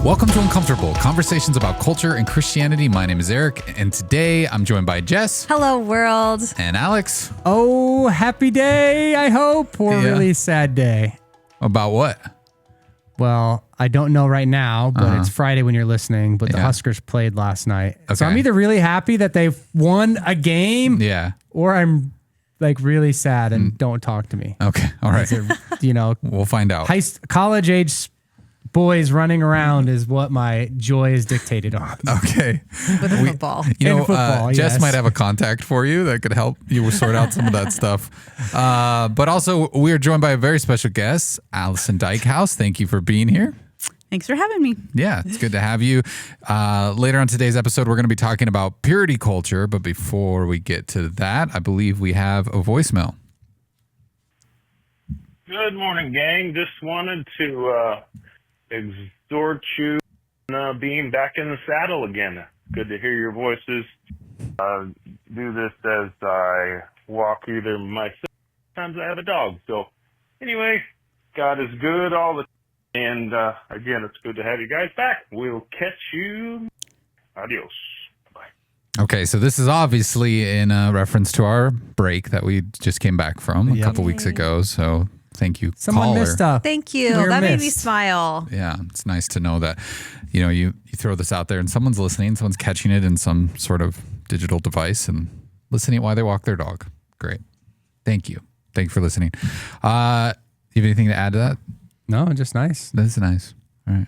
Welcome to Uncomfortable, conversations about culture and Christianity. My name is Eric, and today I'm joined by Jess. Hello, world. And Alex. Oh, happy day, I hope, or really sad day. About what? Well, I don't know right now, but it's Friday when you're listening, but the Huskers played last night. Okay. So I'm either really happy that they've won a game or I'm like really sad and don't talk to me. Okay. All right. We'll find out. College age boys running around is what my joy is dictated on. Okay. With a football. Jess might have a contact for you that could help you sort out some of that stuff. But also, we are joined by a very special guest, Allison Dykehouse. Thank you for being here. Thanks for having me. Yeah, it's good to have you. Later on today's episode, we're going to be talking about purity culture. But before we get to that, I believe we have a voicemail. Good morning, gang. Just wanted to exhort you on being back in the saddle again. Good to hear your voices. Do this as I walk either myself. Sometimes I have a dog. So anyway, God is good all the time. And again, it's good to have you guys back. We'll catch you. Adios. Bye. Okay, so this is obviously in reference to our break that we just came back from a couple weeks ago. So thank you, Someone caller. missed up. Thank you. We're That made missed. me smile. Yeah, it's nice to know that, you throw this out there and someone's listening, someone's catching it in some sort of digital device and listening while they walk their dog. Great. Thank you. Thank you for listening. You have anything to add to that? No, just nice. That's nice. All right.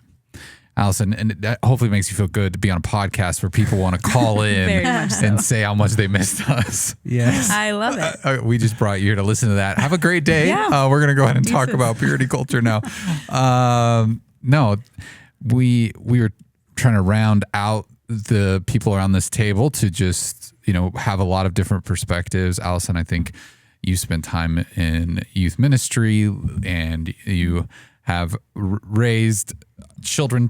Allison, and that hopefully makes you feel good to be on a podcast where people want to call in Very much so. and say how much they missed us. Yes. I love it. We just brought you here to listen to that. Have a great day. Yeah. We're going to go ahead and talk about purity culture now. No, we were trying to round out the people around this table to just, have a lot of different perspectives. Allison, I think you spent time in youth ministry and you have raised children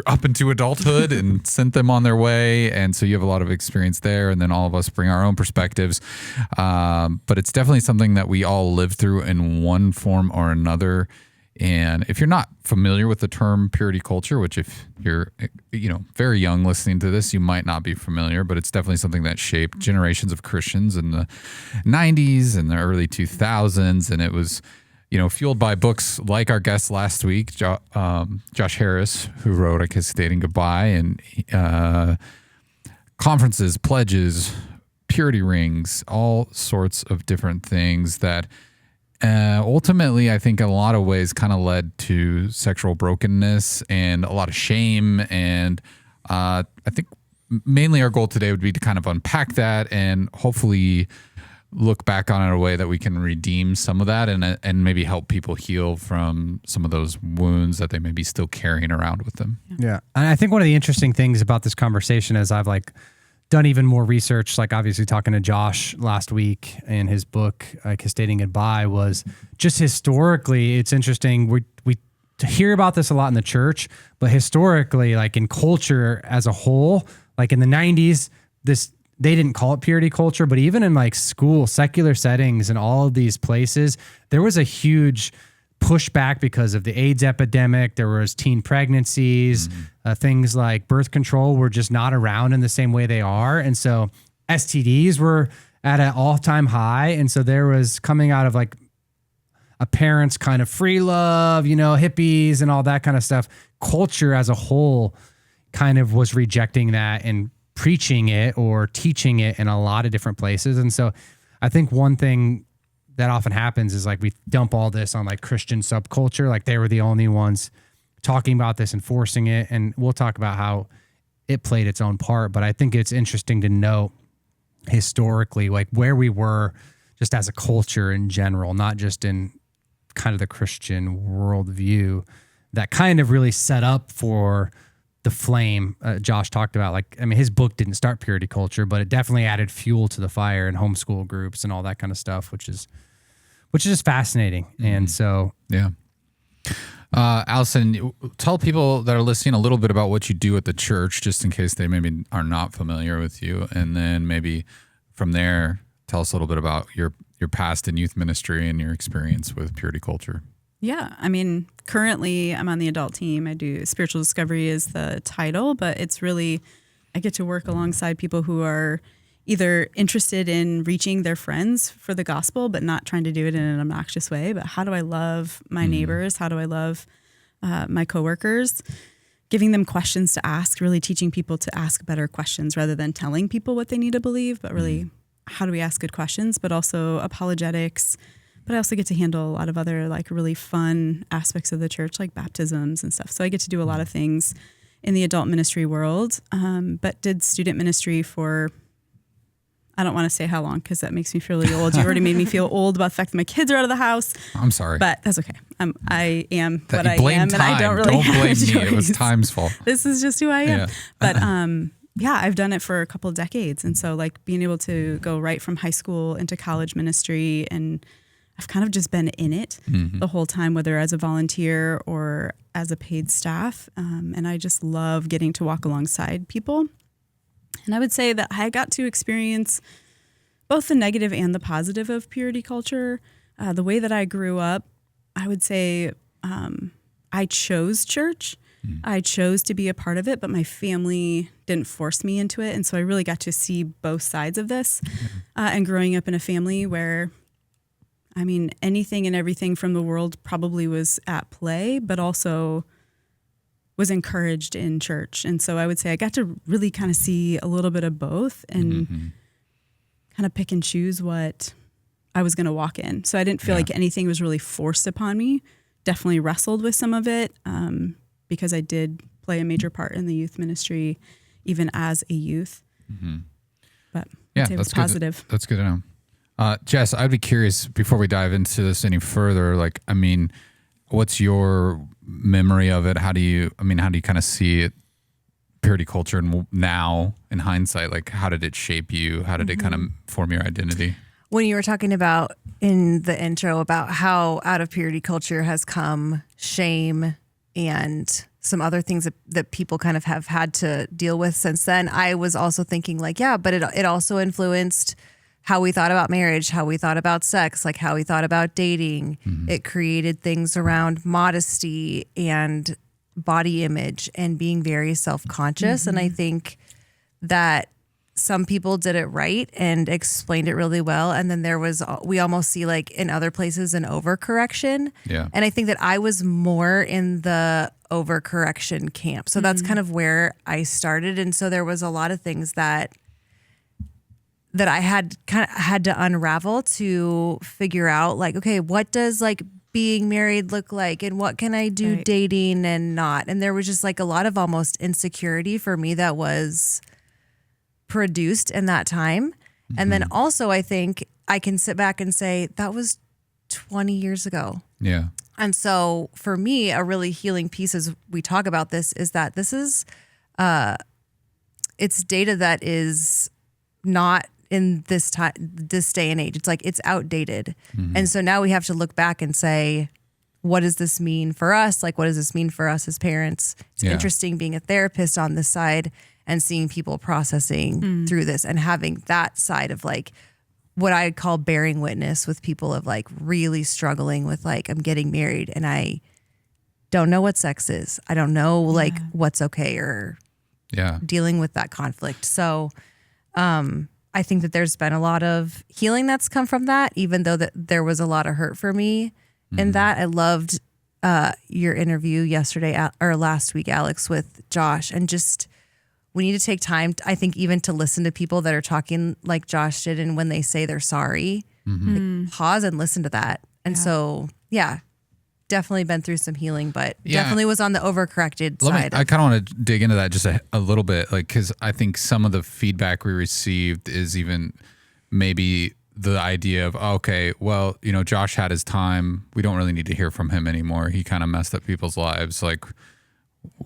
up into adulthood and sent them on their way. And so you have a lot of experience there. And then all of us bring our own perspectives. But it's definitely something that we all live through in one form or another. And if you're not familiar with the term purity culture, which if you're, very young listening to this, you might not be familiar, but it's definitely something that shaped generations of Christians in the 90s and the early 2000s. And it was, fueled by books like our guest last week, Josh Harris, who wrote A Kiss Dating Goodbye, and conferences, pledges, purity rings, all sorts of different things that ultimately, I think in a lot of ways kind of led to sexual brokenness and a lot of shame. And I think mainly our goal today would be to kind of unpack that and hopefully look back on it in a way that we can redeem some of that and maybe help people heal from some of those wounds that they may be still carrying around with them. Yeah. And I think one of the interesting things about this conversation is I've done even more research, obviously talking to Josh last week in his book, Kiss Dating Goodbye, was just historically, it's interesting. We to hear about this a lot in the church, but historically, in culture as a whole, in the 90s, they didn't call it purity culture, but even in school, secular settings and all of these places, there was a huge pushback because of the AIDS epidemic. There was teen pregnancies, things like birth control were just not around in the same way they are. And so STDs were at an all-time high. And so there was coming out of a parent's kind of free love, hippies and all that kind of stuff. Culture as a whole kind of was rejecting that and preaching it or teaching it in a lot of different places. And so I think one thing that often happens is we dump all this on Christian subculture. They were the only ones talking about this and forcing it. And we'll talk about how it played its own part. But I think it's interesting to note historically, where we were just as a culture in general, not just in kind of the Christian worldview that kind of really set up for the flame Josh talked about. His book didn't start purity culture, but it definitely added fuel to the fire in homeschool groups and all that kind of stuff, which is just fascinating. And so, yeah. Allison, tell people that are listening a little bit about what you do at the church, just in case they maybe are not familiar with you. And then maybe from there, tell us a little bit about your past in youth ministry and your experience with purity culture. Yeah. I mean, currently I'm on the adult team. I do spiritual discovery is the title, but it's really, I get to work alongside people who are either interested in reaching their friends for the gospel, but not trying to do it in an obnoxious way. But how do I love my neighbors? How do I love my coworkers? Giving them questions to ask, really teaching people to ask better questions rather than telling people what they need to believe, but really how do we ask good questions, but also apologetics. But I also get to handle a lot of other like really fun aspects of the church, like baptisms and stuff. So I get to do a lot of things in the adult ministry world, but did student ministry for, I don't want to say how long because that makes me feel really old. You already made me feel old about the fact that my kids are out of the house. I'm sorry. But that's okay. I am That what I am, and I don't really Don't have blame a me. It was choice. time's fault. This is just who I am. Yeah. But yeah, I've done it for a couple of decades. And so like being able to go right from high school into college ministry, and I've kind of just been in it the whole time, whether as a volunteer or as a paid staff. And I just love getting to walk alongside people. And I would say that I got to experience both the negative and the positive of purity culture. The way that I grew up, I would say I chose church. I chose to be a part of it, but my family didn't force me into it. And so I really got to see both sides of this. And growing up in a family where, I mean, anything and everything from the world probably was at play, but also was encouraged in church. And so I would say I got to really kind of see a little bit of both and kind of pick and choose what I was going to walk in. So I didn't feel like anything was really forced upon me. Definitely wrestled with some of it because I did play a major part in the youth ministry, even as a youth. But Yeah, I'd say it was that's positive. That's good to know. Jess, I'd be curious before we dive into this any further. Like, I mean, what's your memory of it? How do you kind of see it, purity culture, and now in hindsight, like how did it shape you? How did it kind of form your identity? When you were talking about in the intro about how out of purity culture has come shame and some other things that people kind of have had to deal with since then, I was also thinking like, yeah, but it also influenced how we thought about marriage, how we thought about sex, like how we thought about dating. It created things around modesty and body image and being very self-conscious. And I think that some people did it right and explained it really well. And then we almost see like in other places an overcorrection. Yeah. And I think that I was more in the overcorrection camp. So that's kind of where I started. And so there was a lot of things that I had to unravel to figure out like, okay, what does like being married look like and what can I do dating and not? And there was just like a lot of almost insecurity for me that was produced in that time. And then also I think I can sit back and say that was 20 years ago. Yeah. And so for me, a really healing piece as we talk about this is that this is, it's data that is not in this time, this day and age. It's like, it's outdated. And so now we have to look back and say, what does this mean for us? Like, what does this mean for us as parents? It's interesting being a therapist on this side and seeing people processing through this and having that side of like what I call bearing witness with people of like really struggling with like, I'm getting married and I don't know what sex is. I don't know like what's okay or dealing with that conflict. So I think that there's been a lot of healing that's come from that, even though that there was a lot of hurt for me in that. I loved your interview yesterday or last week, Alex, with Josh, and just we need to take time, I think, even to listen to people that are talking like Josh did. And when they say they're sorry, like, pause and listen to that. And so, definitely been through some healing, but definitely was on the overcorrected side. I kind of want to dig into that just a little bit, like, because I think some of the feedback we received is even maybe the idea of, okay, well, you know, Josh had his time. We don't really need to hear from him anymore. He kind of messed up people's lives. Like,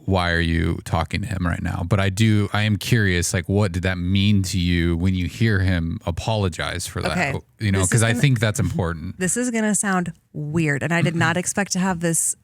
why are you talking to him right now? But I am curious, like, what did that mean to you when you hear him apologize for that? Okay. You know, because I think that's important. This is going to sound weird, and I did not expect to have this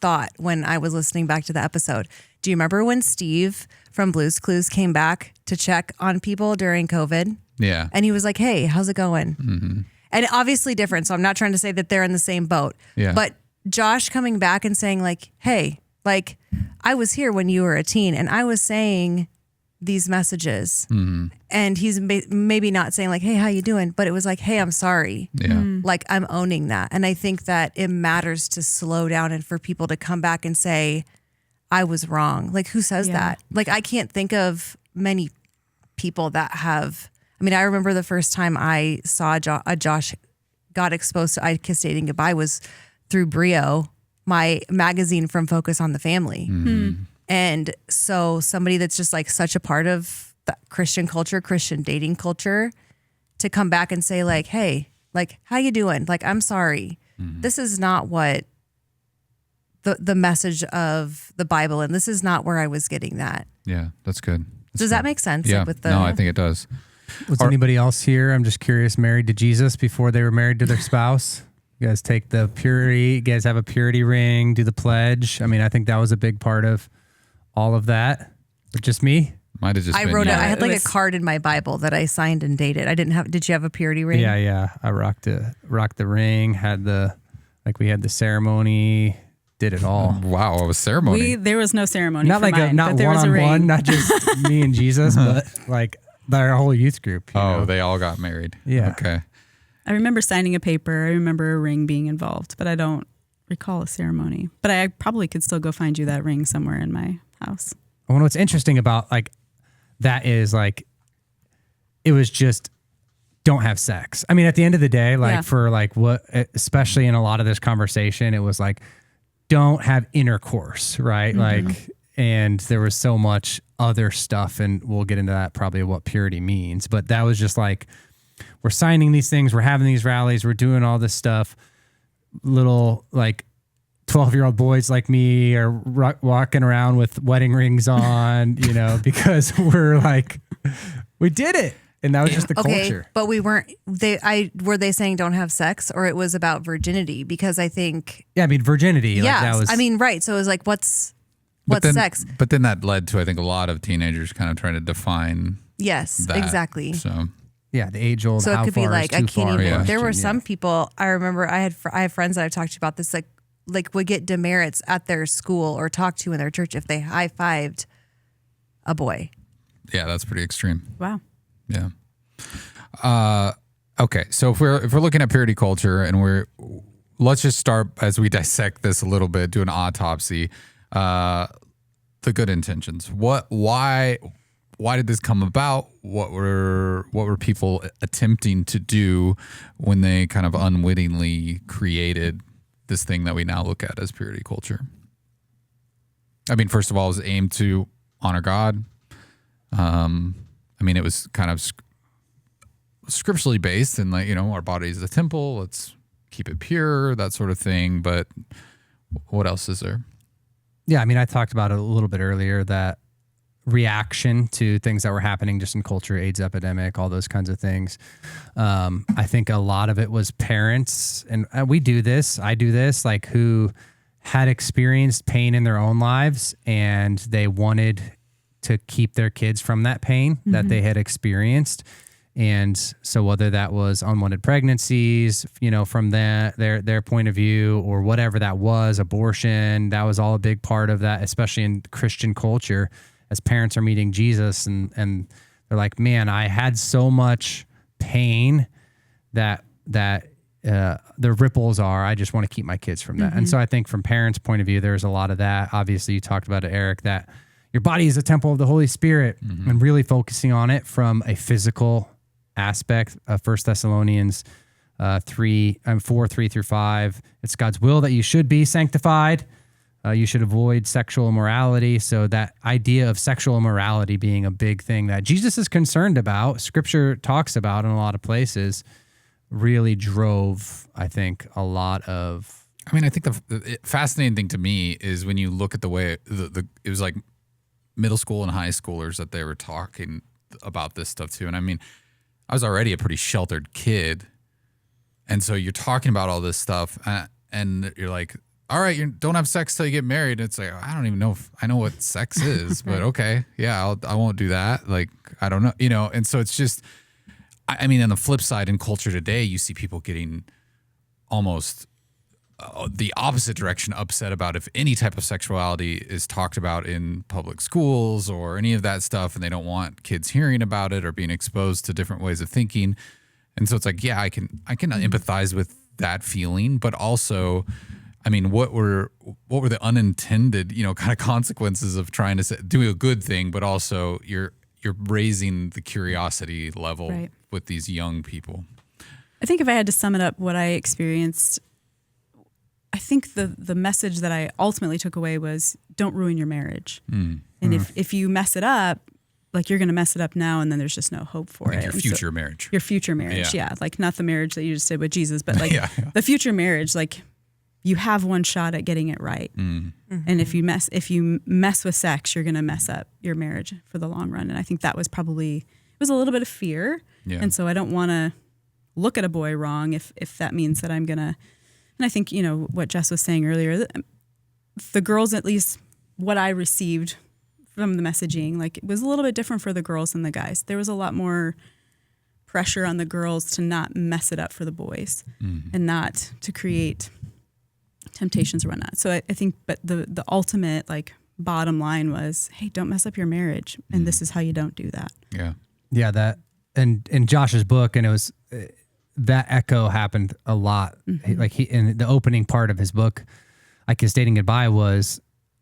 thought when I was listening back to the episode. Do you remember when Steve from Blue's Clues came back to check on people during COVID? Yeah. And he was like, hey, how's it going? And obviously different, so I'm not trying to say that they're in the same boat. Yeah. But Josh coming back and saying like, hey, like I was here when you were a teen and I was saying these messages, and he's maybe not saying like, hey, how you doing? But it was like, hey, I'm sorry. Yeah. Like I'm owning that. And I think that it matters to slow down and for people to come back and say, I was wrong. Like who says that? Like I can't think of many people that have. I mean, I remember the first time I saw Josh got exposed to I Kiss Dating Goodbye was through Brio, my magazine from Focus on the Family. And so somebody that's just like such a part of the Christian culture, Christian dating culture, to come back and say like, hey, like, how you doing? Like, I'm sorry. This is not what the message of the Bible, and this is not where I was getting that. Yeah, that's good. Does that make sense? Yeah. Like with the, No, I think it does. Was anybody else here? I'm just curious, married to Jesus before they were married to their spouse? You guys take the purity, you guys have a purity ring, do the pledge. I mean, I think that was a big part of all of that. But just me? Might have just I been wrote you. it. I had like It was- a card in my Bible that I signed and dated. I didn't have. Did you have a purity ring? Yeah. I rocked the ring, we had the ceremony, did it all. Wow, it was ceremony. There was no ceremony. Not for like mine, not but there was a one-on-one, ring. not just me and Jesus, but like our whole youth group. you know? They all got married. Yeah. Okay. I remember signing a paper. I remember a ring being involved, but I don't recall a ceremony. But I probably could still go find you that ring somewhere in my house. Well, what's interesting about like that is like it was just don't have sex. I mean, at the end of the day, like Yeah. for like what, especially in a lot of this conversation, it was like don't have intercourse, right? Like, and there was so much other stuff, and we'll get into that probably what purity means. But that was just like we're signing these things, we're having these rallies, we're doing all this stuff. Little like 12-year-old boys like me are walking around with wedding rings on, you know, because we're like, we did it. And that was just the culture. But we weren't. Were they saying don't have sex, or it was about virginity? Because I think Yeah, I mean, virginity. yeah. Like that was, I mean, right. So it was like, what's then, sex? But then that led to, I think, a lot of teenagers kind of trying to define Yes, that. exactly. So yeah, the age old. So it how could be far like is I too can't far even. Yeah. There were question, some people. I remember I have friends that I've talked to about this. Like would get demerits at their school or talk to in their church if they high fived a boy. yeah, that's pretty extreme. Wow. Yeah. Okay. So if we're looking at purity culture, and let's just start as we dissect this a little bit, do an autopsy. The good intentions. Why did this come about? What were people attempting to do when they kind of unwittingly created this thing that we now look at as purity culture? I mean, first of all, it was aimed to honor God. I mean, it was kind of scripturally based, and like, you know, our body is the temple. Let's keep it pure, that sort of thing. But what else is there? Yeah, I mean, I talked about it a little bit earlier, that reaction to things that were happening just in culture, AIDS epidemic, all those kinds of things. I think a lot of it was parents, and I do this, like who had experienced pain in their own lives, and they wanted to keep their kids from that pain that they had experienced. And so whether that was unwanted pregnancies, you know, from their point of view, or whatever that was, abortion, that was all a big part of that, especially in Christian culture, as parents are meeting Jesus and they're like, man, I had so much pain that the ripples are, I just want to keep my kids from that. And so I think from parents' point of view, there's a lot of that. Obviously you talked about it, Eric, that your body is a temple of the Holy Spirit, and really focusing on it from a physical aspect. 1 Thessalonians 4:3-5. It's God's will that you should be sanctified. You should avoid sexual immorality. So that idea of sexual immorality being a big thing that Jesus is concerned about, Scripture talks about in a lot of places, really drove, I think, a lot of. I mean, I think the fascinating thing to me is when you look at the way it was like middle school and high schoolers that they were talking about this stuff too. And I mean, I was already a pretty sheltered kid. And so you're talking about all this stuff and you're like, all right, you don't have sex till you get married. And it's like, I don't even know if I know what sex is, but okay. Yeah, I won't do that. Like, I don't know, you know? And so it's just, I mean, on the flip side, in culture today, you see people getting almost the opposite direction upset about if any type of sexuality is talked about in public schools or any of that stuff, and they don't want kids hearing about it or being exposed to different ways of thinking. And so it's like, yeah, I can empathize with that feeling, but also, I mean, what were the unintended, kind of consequences of trying to do a good thing, but also you're raising the curiosity level with these young people. I think if I had to sum it up, what I experienced, I think the message that I ultimately took away was don't ruin your marriage. And if you mess it up, like you're going to mess it up now and then there's just no hope for it. Your future marriage. Your future marriage, yeah. Like not the marriage that you just did with Jesus, but like the future marriage, like you have one shot at getting it right. And if you mess with sex, you're going to mess up your marriage for the long run. And I think that was it was a little bit of fear. Yeah. And so I don't want to look at a boy wrong if that means that I'm going to. And I think, what Jess was saying earlier, the girls, at least what I received from the messaging, like it was a little bit different for the girls than the guys. There was a lot more pressure on the girls to not mess it up for the boys and not to create temptations or whatnot. So I think, but the ultimate like bottom line was, hey, don't mess up your marriage. And this is how you don't do that. Yeah. Yeah. That, and in Josh's book, and it was, that echo happened a lot. Like in the opening part of his book, I Kissed Dating Goodbye, was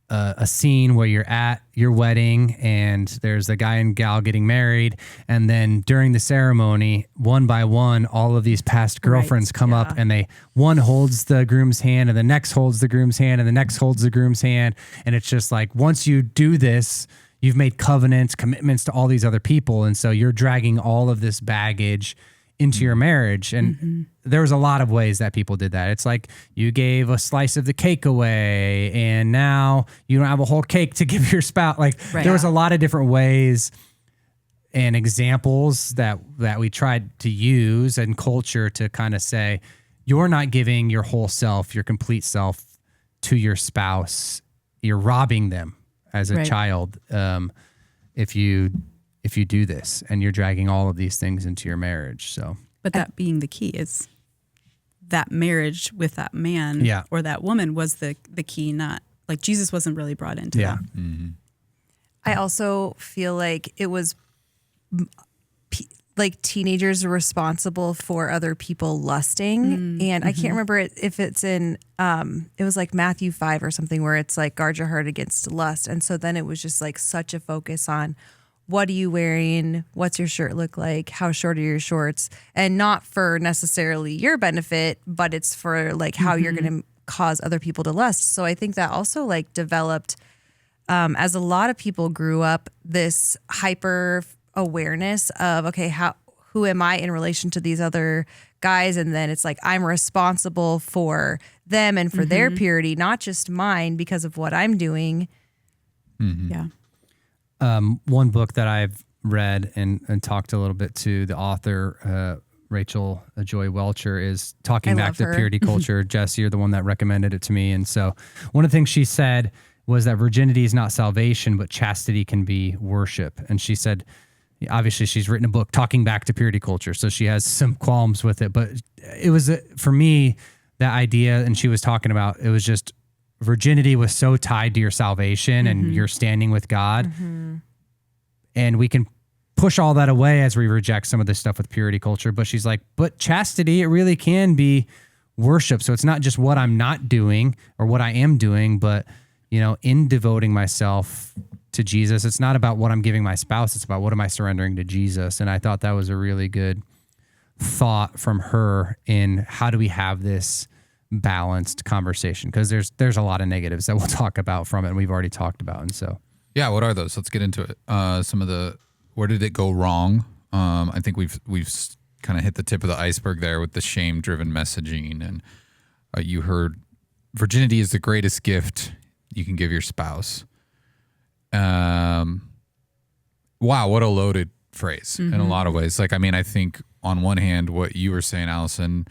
a scene where you're at your wedding and there's a guy and gal getting married. And then during the ceremony, one by one, all of these past girlfriends come up and one holds the groom's hand and the next holds the groom's hand and the next holds the groom's hand. And it's just like, once you do this, you've made covenants, commitments to all these other people. And so you're dragging all of this baggage into your marriage. And there was a lot of ways that people did that. It's like you gave a slice of the cake away and now you don't have a whole cake to give your spouse. Like there was a lot of different ways and examples that we tried to use in culture to kind of say, you're not giving your whole self, your complete self to your spouse. You're robbing them as a child. If you do this and you're dragging all of these things into your marriage. So, but that being the key is that marriage with that man or that woman was the key, not like Jesus wasn't really brought into that. I also feel like it was like teenagers are responsible for other people lusting. And I can't remember if it's in, it was like Matthew 5 or something where it's like, guard your heart against lust. And so then it was just like such a focus on, what are you wearing? What's your shirt look like? How short are your shorts? And not for necessarily your benefit, but it's for like how you're going to cause other people to lust. So I think that also like developed, as a lot of people grew up, this hyper awareness of, okay, who am I in relation to these other guys? And then it's like, I'm responsible for them and for their purity, not just mine because of what I'm doing. Yeah. One book that I've read and talked a little bit to the author, Rachel Joy Welcher, is Talking Back to Purity Culture. Jess, you're the one that recommended it to me. And so one of the things she said was that virginity is not salvation, but chastity can be worship. And she said, obviously she's written a book, Talking Back to Purity Culture. So she has some qualms with it, but it was, for me, that idea, and she was talking about, it was just, virginity was so tied to your salvation and your standing with God. And we can push all that away as we reject some of this stuff with purity culture. But she's like, but chastity, it really can be worship. So it's not just what I'm not doing or what I am doing, but, in devoting myself to Jesus, it's not about what I'm giving my spouse. It's about what am I surrendering to Jesus. And I thought that was a really good thought from her in how do we have this balanced conversation, because there's a lot of negatives that we'll talk about from it, and we've already talked about. And so what are those? Let's get into it. Some of the, where did it go wrong? I think we've kind of hit the tip of the iceberg there with the shame driven messaging, and you heard virginity is the greatest gift you can give your spouse. Wow, what a loaded phrase in a lot of ways. Like, I mean, I think on one hand, what you were saying, Allison,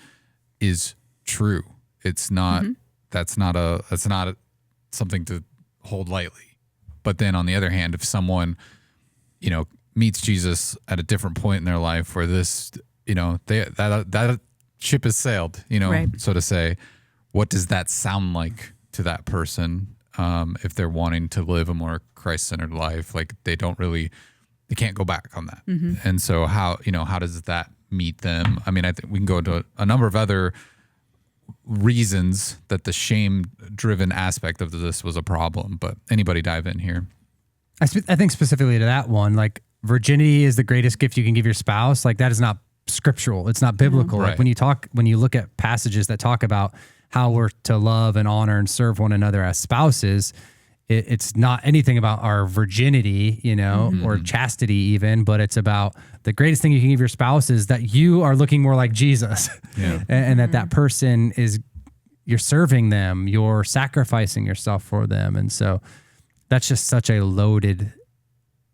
is true. It's not, that's not something to hold lightly. But then on the other hand, if someone, meets Jesus at a different point in their life where this, that ship has sailed, so to say, what does that sound like to that person if they're wanting to live a more Christ-centered life? Like they can't go back on that. And so how does that meet them? I mean, I think we can go into a number of other reasons that the shame-driven aspect of this was a problem, but anybody dive in here? I think specifically to that one, like virginity is the greatest gift you can give your spouse. Like that is not scriptural. It's not biblical. Right. Like when you look at passages that talk about how we're to love and honor and serve one another as spouses, it's not anything about our virginity, or chastity even, but it's about the greatest thing you can give your spouse is that you are looking more like Jesus. Yeah. and that person you're serving them, you're sacrificing yourself for them. And so that's just such a loaded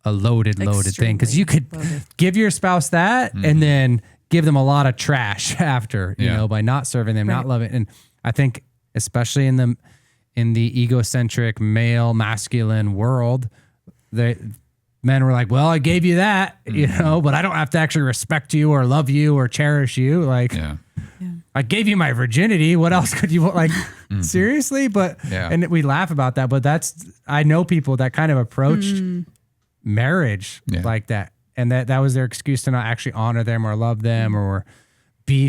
thing. Cause you could give your spouse that and then give them a lot of trash after, by not serving them, not loving. And I think especially in the egocentric male masculine world, the men were like, well, I gave you that, but I don't have to actually respect you or love you or cherish you. Like, I gave you my virginity. What else could you like? Seriously? But, and we laugh about that, but I know people that kind of approached marriage like that. And that was their excuse to not actually honor them or love them or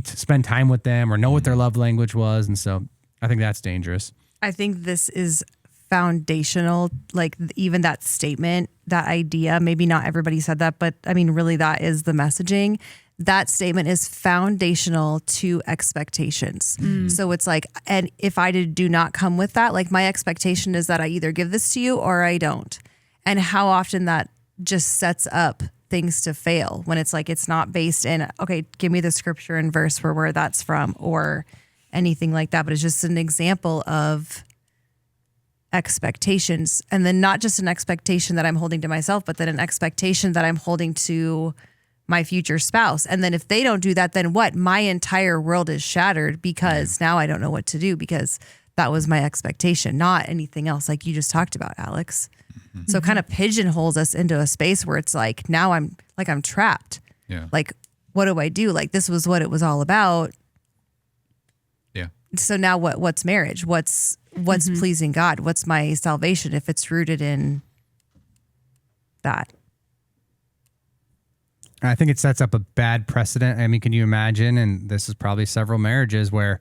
spend time with them or know what their love language was. And so I think that's dangerous. I think this is foundational, like even that statement, that idea, maybe not everybody said that, but I mean, really that is the messaging. That statement is foundational to expectations. So it's like, and if I do not come with that, like my expectation is that I either give this to you or I don't. And how often that just sets up things to fail when it's like, it's not based in, okay, give me the scripture and verse for where that's from or anything like that, but it's just an example of expectations. And then not just an expectation that I'm holding to myself, but then an expectation that I'm holding to my future spouse. And then if they don't do that, then what? My entire world is shattered because now I don't know what to do because that was my expectation, not anything else like you just talked about, Alex. So it kind of pigeonholes us into a space where it's like, now I'm trapped. Yeah. Like, what do I do? Like, this was what it was all about. Yeah. So now what's marriage? What's pleasing God? What's my salvation if it's rooted in that? I think it sets up a bad precedent. I mean, can you imagine? And this is probably several marriages where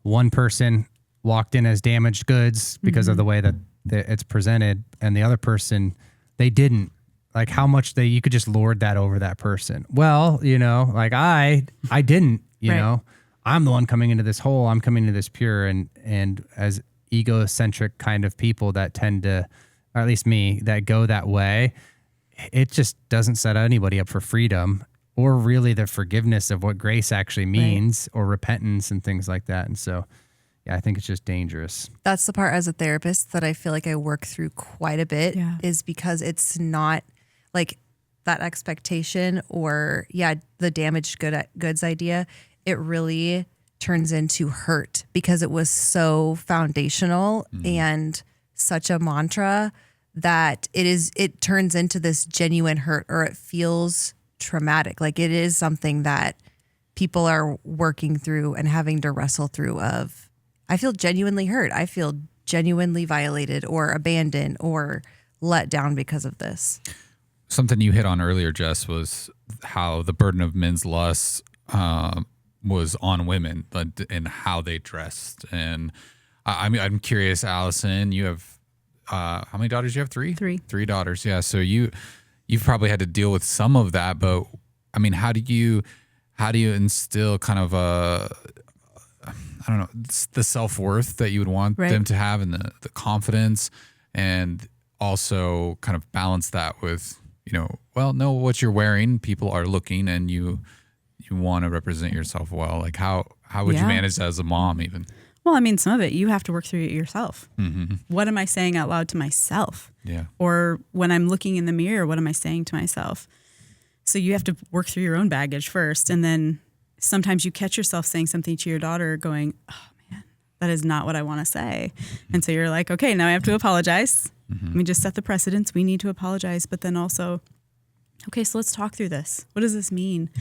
one person walked in as damaged goods because of the way that it's presented, and the other person, they didn't. Like how much you could just lord that over that person. Well, like I didn't, know, I'm the one coming into this hole. I'm coming into this pure, and as egocentric kind of people that tend to, or at least me, that go that way, it just doesn't set anybody up for freedom or really the forgiveness of what grace actually means or repentance and things like that. And so, I think it's just dangerous. That's the part as a therapist that I feel like I work through quite a bit is because it's not like that expectation or the damaged goods idea. It really turns into hurt because it was so foundational and such a mantra that it turns into this genuine hurt or it feels traumatic. Like it is something that people are working through and having to wrestle through of, I feel genuinely hurt. I feel genuinely violated or abandoned or let down because of this. Something you hit on earlier, Jess, was how the burden of men's lust was on women and how they dressed. And I mean, I'm curious, Allison, you have how many daughters? You have three? Three daughters. Yeah. So you've probably had to deal with some of that, but I mean, how do you instill kind of I don't know, the self-worth that you would want them to have and the confidence, and also kind of balance that with, know what you're wearing, people are looking, and you want to represent yourself well. Like how would you manage that as a mom even? Well, I mean, some of it you have to work through it yourself. What am I saying out loud to myself? Yeah. Or when I'm looking in the mirror, what am I saying to myself? So you have to work through your own baggage first, and then sometimes you catch yourself saying something to your daughter going, oh man, that is not what I want to say. And so you're like, okay, now I have to apologize. Let me just set the precedence. We need to apologize. But then also, okay, so let's talk through this. What does this mean?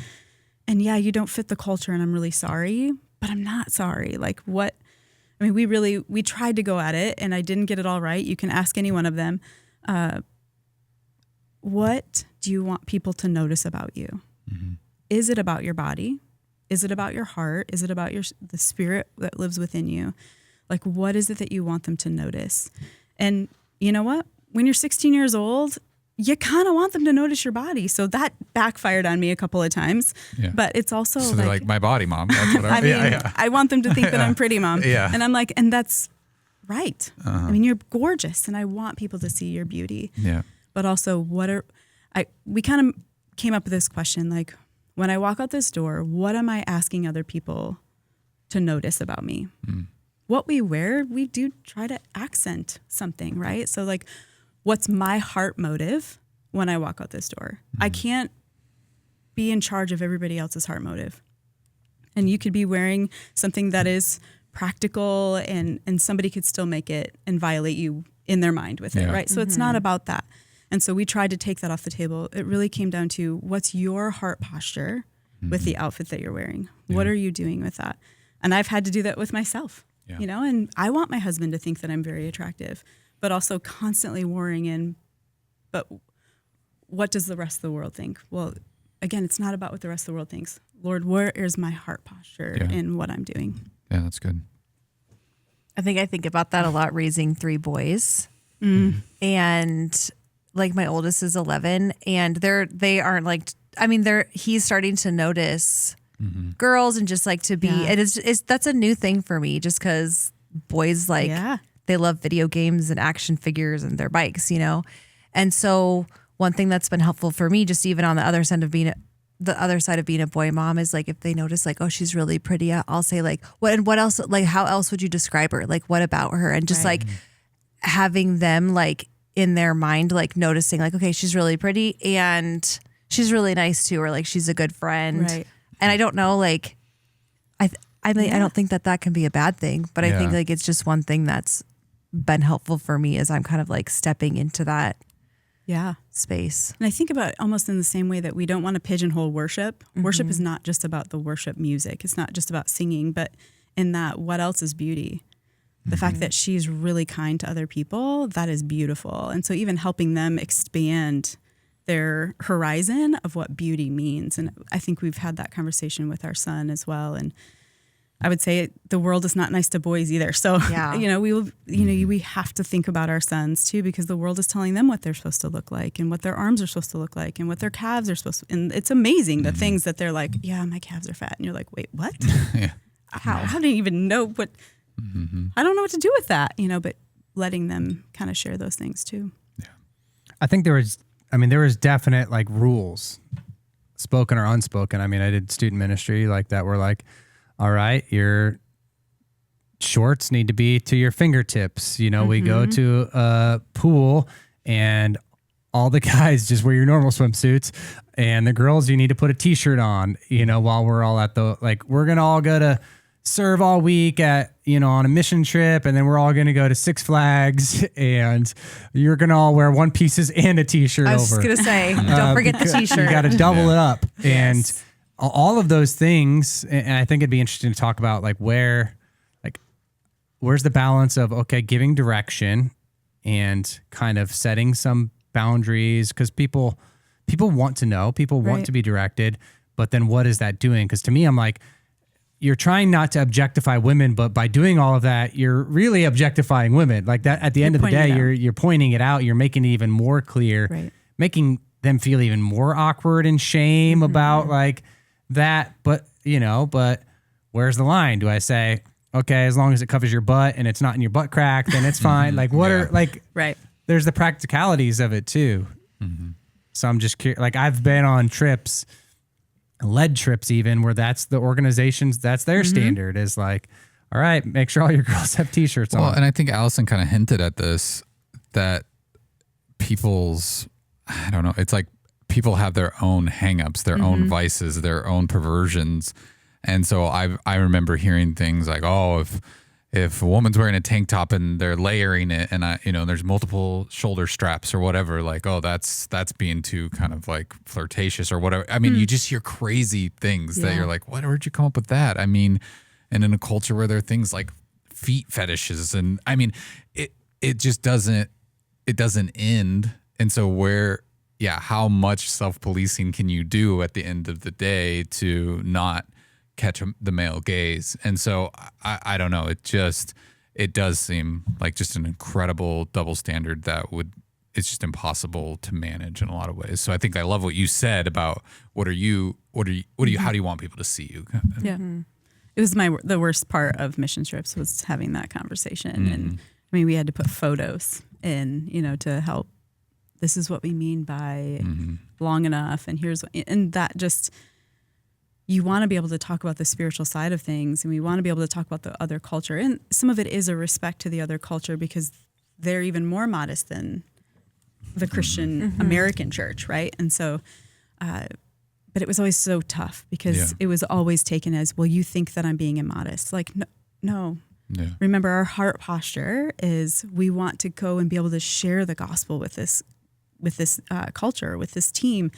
And you don't fit the culture and I'm really sorry, but I'm not sorry. Like what I mean, we tried to go at it, and I didn't get it all right. You can ask any one of them. What do you want people to notice about you? Mm-hmm. Is it about your body? Is it about your heart? Is it about the spirit that lives within you? Like, what is it that you want them to notice? And you know what? When you're 16 years old, you kind of want them to notice your body. So that backfired on me a couple of times. Yeah. But it's also so they're like, my body, Mom. That's what I mean, I want them to think that I'm pretty, Mom. Yeah. And I'm like, and that's right. I mean, you're gorgeous, and I want people to see your beauty. Yeah. But also, we kind of came up with this question, like, when I walk out this door, what am I asking other people to notice about me? Mm. What we wear, we do try to accent something, right? So like, what's my heart motive when I walk out this door? I can't be in charge of everybody else's heart motive. And you could be wearing something that is practical, and somebody could still make it and violate you in their mind with it, right? So it's not about that. And so we tried to take that off the table. It really came down to, what's your heart posture with the outfit that you're wearing? What are you doing with that? And I've had to do that with myself, you know, and I want my husband to think that I'm very attractive, but also constantly worrying in, but what does the rest of the world think? Well, again, it's not about what the rest of the world thinks. Lord, where is my heart posture in what I'm doing? Yeah, that's good. I think about that a lot, raising 3 boys. And like, my oldest is 11, and they aren't like, I mean, he's starting to notice girls, and just like to be, and it's that's a new thing for me, just because boys, like, they love video games and action figures and their bikes, you know? And so one thing that's been helpful for me, just even on the other side of being a boy mom, is like, if they notice like, oh, she's really pretty, I'll say like, what else, like, how else would you describe her? Like, what about her? And just like having them like in their mind, like noticing like, okay, she's really pretty and she's really nice too, or like, she's a good friend. Right. And I don't know, like, I mean, I don't think that can be a bad thing, but I think like it's just one thing that's been helpful for me, as I'm kind of like stepping into that space. And I think about it almost in the same way that we don't want to pigeonhole worship. Worship is not just about the worship music. It's not just about singing, but in that, what else is beauty? The fact that she's really kind to other people, that is beautiful. And so even helping them expand their horizon of what beauty means. And I think we've had that conversation with our son as well. And I would say the world is not nice to boys either. So, you know, we have to think about our sons too, because the world is telling them what they're supposed to look like, and what their arms are supposed to look like, and what their calves are supposed to. And it's amazing the things that they're like, yeah, my calves are fat. And you're like, wait, what? How do you even know what? I don't know what to do with that, you know, but letting them kind of share those things too. Yeah. I think there was definite like rules, spoken or unspoken. I mean, I did student ministry like that. We're like, all right, your shorts need to be to your fingertips. You know, we go to a pool and all the guys just wear your normal swimsuits, and the girls, you need to put a t-shirt on, you know, while we're all at we're going to all go to serve all week on a mission trip, and then we're all going to go to Six Flags, and you're going to all wear one pieces and a t-shirt over. I was just going to say, don't forget the t-shirt. You got to double it up. And all of those things, and I think it'd be interesting to talk about where's the balance of, okay, giving direction and kind of setting some boundaries, because people want to know, people want to be directed, but then what is that doing? Because to me, I'm like, you're trying not to objectify women, but by doing all of that, you're really objectifying women. Like that, at the end of the day, you're pointing it out. You're making it even more clear, making them feel even more awkward and shame about like that. But where's the line? Do I say, okay, as long as it covers your butt and it's not in your butt crack, then it's fine. Like there's the practicalities of it too. So I'm just curious. Like, I've been on trips, led trips even, where that's the organization's, that's their standard, is like, all right, make sure all your girls have t-shirts on. Well, and I think Allison kind of hinted at this, that I don't know, it's like people have their own hangups, their own vices, their own perversions. And so I remember hearing things like, oh, if a woman's wearing a tank top and they're layering it, and there's multiple shoulder straps or whatever, like, oh, that's being too kind of like flirtatious or whatever. I mean, you just hear crazy things that you're like, where'd you come up with that? I mean, and in a culture where there are things like feet fetishes. And I mean, it just doesn't end. And so how much self-policing can you do at the end of the day to not catch the male gaze? And so I don't know. It does seem like just an incredible double standard it's just impossible to manage in a lot of ways. So I think I love what you said about how do you want people to see you? Yeah. It was the worst part of mission trips was having that conversation. And I mean, we had to put photos in, to help. This is what we mean by long enough. And that just, you want to be able to talk about the spiritual side of things, and we want to be able to talk about the other culture. And some of it is a respect to the other culture because they're even more modest than the Christian American church, right? And so, but it was always so tough because it was always taken as, well, you think that I'm being immodest. Like, no. Yeah. Remember, our heart posture is we want to go and be able to share the gospel with this culture, with this team.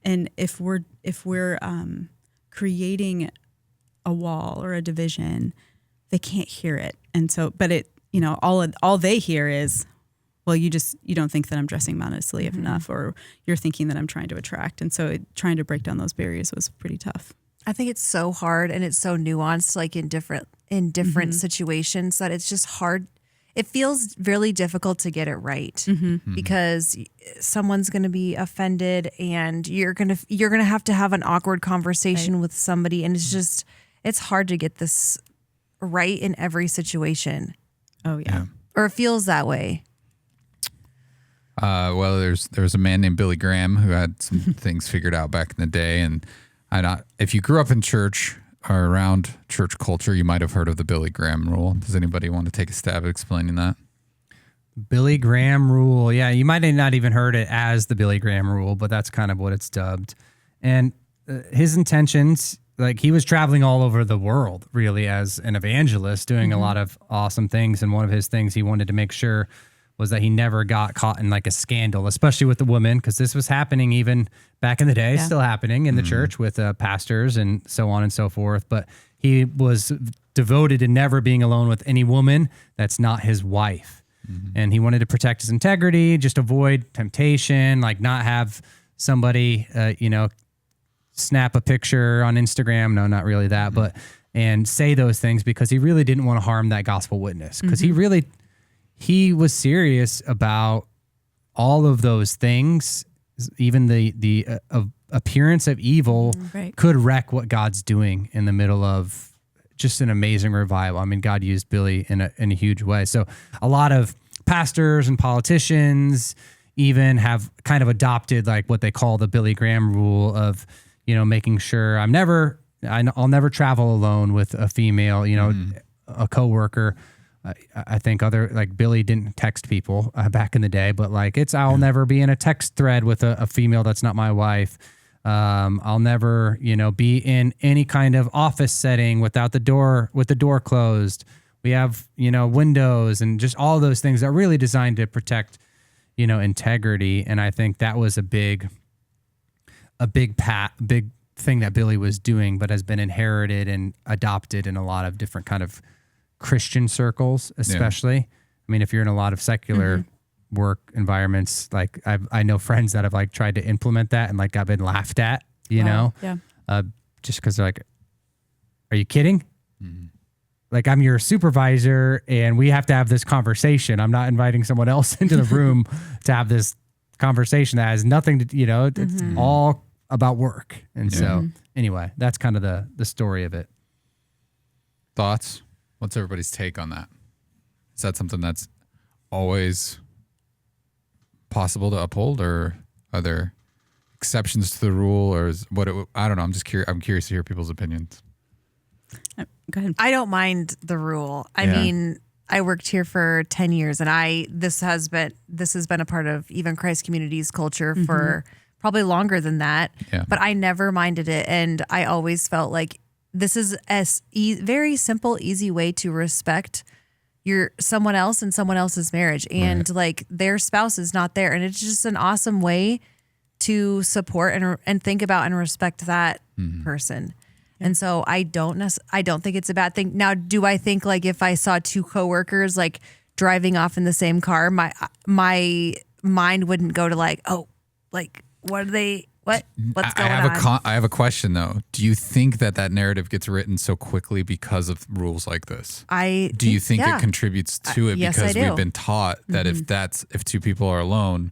And if we're creating a wall or a division, they can't hear it. And so, but all they hear is, well, you don't think that I'm dressing modestly enough, or you're thinking that I'm trying to attract. And so trying to break down those barriers was pretty tough. I think it's so hard and it's so nuanced, like in different situations, that it's just hard. It feels really difficult to get it right because someone's going to be offended, and you're going to have an awkward conversation with somebody, and it's hard to get this right in every situation. Oh yeah. Or it feels that way. Well, there's a man named Billy Graham who had some things figured out back in the day, and if you grew up in church or around church culture, you might have heard of the Billy Graham rule. Does anybody want to take a stab at explaining that? Billy Graham rule. Yeah, you might have not even heard it as the Billy Graham rule, but that's kind of what it's dubbed. And his intentions, like, he was traveling all over the world really as an evangelist, doing a lot of awesome things. And one of his things he wanted to make sure was that he never got caught in like a scandal, especially with the women, because this was happening even back in the day, still happening in the church with pastors and so on and so forth. But he was devoted to never being alone with any woman that's not his wife. And he wanted to protect his integrity, just avoid temptation, like not have somebody, snap a picture on Instagram. No, not really that, but, and say those things because he really didn't want to harm that gospel witness, because he was serious about all of those things. Even the appearance of evil could wreck what God's doing in the middle of just an amazing revival. I mean, God used Billy in a huge way. So a lot of pastors and politicians even have kind of adopted like what they call the Billy Graham rule of, making sure I'll never travel alone with a female, a coworker. I think Billy didn't text people back in the day, but I'll never be in a text thread with a female that's not my wife. I'll never, be in any kind of office setting with the door closed. We have, windows and just all those things that are really designed to protect, integrity. And I think that was a big thing that Billy was doing, but has been inherited and adopted in a lot of different kind of Christian circles, especially. I mean, if you're in a lot of secular work environments, I know friends that have tried to implement that and I've been laughed at, just because they're like, are you kidding? I'm your supervisor and we have to have this conversation. I'm not inviting someone else into the room to have this conversation that has nothing to, it's all about work. And so anyway, that's kind of the story of it. Thoughts? What's everybody's take on that? Is that something that's always possible to uphold, or are there exceptions to the rule, or I don't know. I'm just curious. I'm curious to hear people's opinions. Go ahead. I don't mind the rule. I mean, I worked here for 10 years and this has been a part of even Christ Community's culture for probably longer than that. Yeah. But I never minded it. And I always felt like this is a very simple, easy way to respect someone else and someone else's marriage, and their spouse is not there. And it's just an awesome way to support and think about and respect that person. And so I don't think it's a bad thing. Now, do I think like if I saw two coworkers like driving off in the same car, my mind wouldn't go to like, oh, like what's going on? I have a question though. Do you think that narrative gets written so quickly because of rules like this? Do you think it contributes to it yes, because I do. we've been taught that if two people are alone,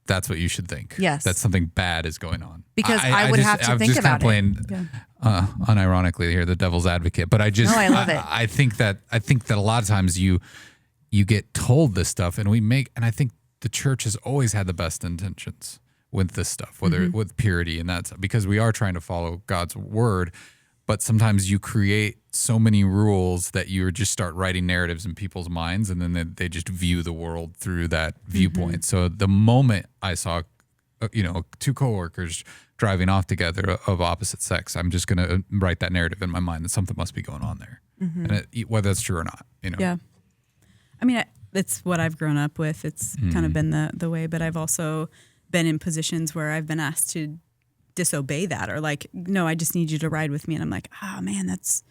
that's what you should think. Yes. That something bad is going on. Because I would have to think about it. I'm just kind of playing, unironically here, the devil's advocate. But I just, No, I love it. I think that a lot of times you get told this stuff, and I think the church has always had the best intentions with this stuff, whether with purity, and that's because we are trying to follow God's word. But sometimes you create so many rules that you just start writing narratives in people's minds, and then they just view the world through that viewpoint. So the moment I saw, two coworkers driving off together of opposite sex, I'm just going to write that narrative in my mind that something must be going on there, and whether that's true or not. Yeah. I mean, it's what I've grown up with. It's kind of been the way, but I've also been in positions where I've been asked to disobey that, or like, no, I just need you to ride with me. And I'm like, oh man, that's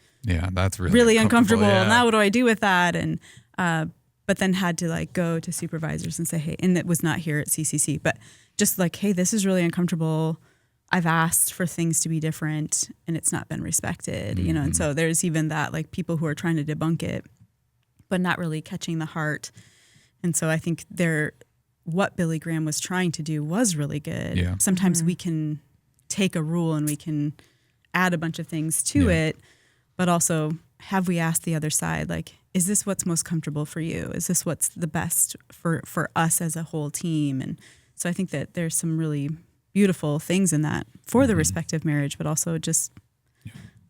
really uncomfortable. Yeah. Now what do I do with that? And, but then had to like go to supervisors and say, hey, and it was not here at CCC, but just like, hey, this is really uncomfortable. I've asked for things to be different and it's not been respected, and so there's even that, like people who are trying to debunk it, but not really catching the heart. And so I think what Billy Graham was trying to do was really good. Yeah. Sometimes we can take a rule and we can add a bunch of things to it, but also have we asked the other side, like, is this what's most comfortable for you? Is this what's the best for us as a whole team? And so I think that there's some really beautiful things in that for the respective marriage, but also just